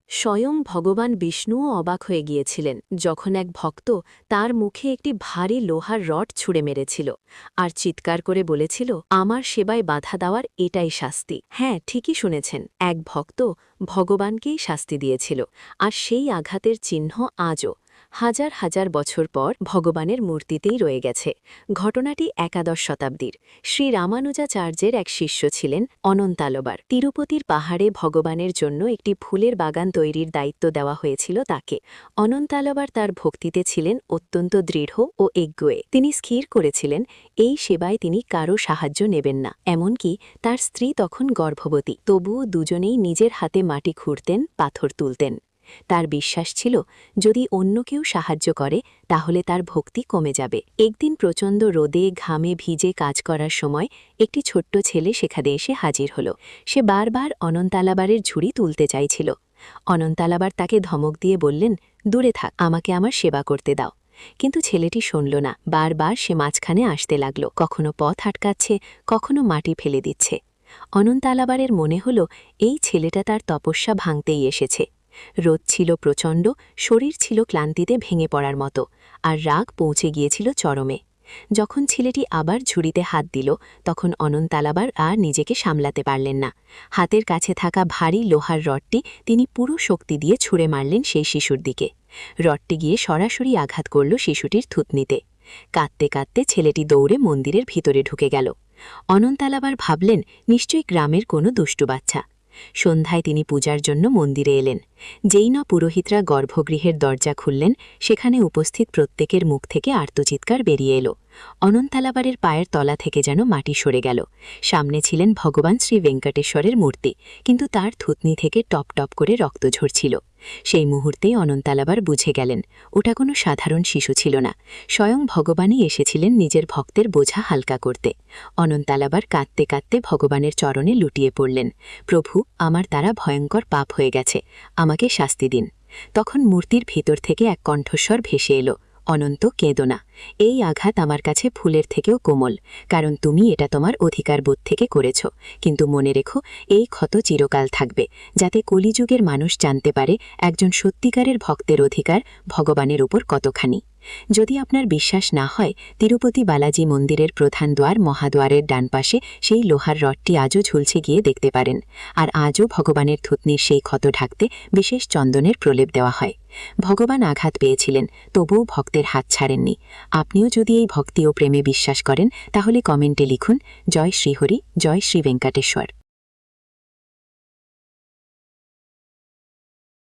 স্বয়ং ভগবান বিষ্ণুও অবাক হয়ে গিয়েছিলেন যখন এক ভক্ত তার মুখে একটি ভারী লোহার রড ছুঁড়ে মেরেছিল আর চিৎকার করে বলেছিল, আমার সেবায় বাধা দেওয়ার এটাই শাস্তি। হ্যাঁ, ঠিকই শুনেছেন, এক ভক্ত ভগবানকেই শাস্তি দিয়েছিল, আর সেই আঘাতের চিহ্ন আজও হাজার হাজার বছর পর ভগবানের মূর্তিতেই রয়ে গেছে। ঘটনাটি একাদশ শতাব্দীর। শ্রী রামানুজাচার্যের এক শিষ্য ছিলেন অনন্তালবার। তিরুপতির পাহাড়ে ভগবানের জন্য একটি ফুলের বাগান তৈরির দায়িত্ব দেওয়া হয়েছিল তাকে। অনন্তালবার তার ভক্তিতে ছিলেন অত্যন্ত দৃঢ় ও এগোয়ে। তিনি স্থির করেছিলেন এই সেবায় তিনি কারও সাহায্য নেবেন না। এমনকি তার স্ত্রী তখন গর্ভবতী, তবুও দুজনেই নিজের হাতে মাটি খুঁড়তেন, পাথর তুলতেন। তার বিশ্বাস ছিল যদি অন্য কেউ সাহায্য করে তাহলে তার ভক্তি কমে যাবে। একদিন প্রচণ্ড রোদে ঘামে ভিজে কাজ করার সময় একটি ছোট্ট ছেলে সেখানে এসে হাজির হল। সে বারবার অনন্তালাবারের ঝুড়ি তুলতে চাইছিল। অনন্তালাবার তাকে ধমক দিয়ে বললেন, দূরে থাক, আমাকে আমার সেবা করতে দাও। কিন্তু ছেলেটি শুনল না। বারবার সে মাঝখানে আসতে লাগল, কখনো পথ আটকাচ্ছে, কখনো মাটি ফেলে দিচ্ছে। অনন্তালাবারের মনে হল এই ছেলেটা তার তপস্যা ভাঙতেই এসেছে। রোদ ছিল প্রচণ্ড, শরীর ছিল ক্লান্তিতে ভেঙে পড়ার মতো, আর রাগ পৌঁছে গিয়েছিল চরমে। যখন ছেলেটি আবার ঝুড়িতে হাত দিল তখন অনন্তালাবার আর নিজেকে সামলাতে পারলেন না। হাতের কাছে থাকা ভারী লোহার রডটি তিনি পুরো শক্তি দিয়ে ছুঁড়ে মারলেন সেই শিশুর দিকে। রডটি গিয়ে সরাসরি আঘাত করল শিশুটির থুতনিতে। কাঁদতে কাঁদতে ছেলেটি দৌড়ে মন্দিরের ভিতরে ঢুকে গেল। অনন্তালাবার ভাবলেন নিশ্চয়ই গ্রামের কোনো দুষ্টু বাচ্চা। সন্ধ্যায় তিনি পূজার জন্য মন্দিরে এলেন। যেই না পুরোহিতরা গর্ভগৃহের দরজা খুললেন, সেখানে উপস্থিত প্রত্যেকের মুখ থেকে আর্তচিৎকার বেরিয়ে এলো। অনন্তালাবারের পায়ের তলা থেকে যেন মাটি সরে গেল। সামনে ছিলেন ভগবান শ্রী ভেঙ্কটেশ্বরের মূর্তি, কিন্তু তার থুতনি থেকে টপ টপ করে রক্ত ঝরছিল। সেই মুহূর্তেই অনন্তালাবার বুঝে গেলেন ওটা কোনো সাধারণ শিশু ছিল না, স্বয়ং ভগবানই এসেছিলেন নিজের ভক্তের বোঝা হালকা করতে। অনন্তালাবার কাঁদতে কাঁদতে ভগবানের চরণে লুটিয়ে পড়লেন, প্রভু, আমার দ্বারা ভয়ঙ্কর পাপ হয়ে গেছে, আমাকে শাস্তি দিন। তখন মূর্তির ভিতর থেকে এক কণ্ঠস্বর ভেসে এলো, অনন্ত, কেঁদো না, এই আঘাত আমার কাছে ফুলের থেকেও কোমল, কারণ তুমি এটা তোমার অধিকার বোধ থেকে করেছ। কিন্তু মনে রেখো, এই ক্ষত চিরকাল থাকবে, যাতে কলিযুগের মানুষ জানতে পারে একজন সত্যিকারের ভক্তের অধিকার ভগবানের উপর কতখানি। যদি আপনার বিশ্বাস না হয়, তিরুপতি বালাজি মন্দিরের প্রধান দ্বার মহাদ্বারের ডান পাশে সেই লোহার রডটি আজও ঝুলছে, গিয়ে দেখতে পারেন। আর আজও ভগবানের থুতনির সেই ক্ষত ঢাকতে বিশেষ চন্দনের প্রলেপ দেওয়া হয়। ভগবান আঘাত পেয়েছিলেন, তবুও ভক্তের হাত ছাড়েননি। আপনিও যদি এই ভক্তি ও প্রেমে বিশ্বাস করেন তাহলে কমেন্টে লিখুন, জয় শ্রীহরি, জয় শ্রী ভেঙ্কটেশ্বর।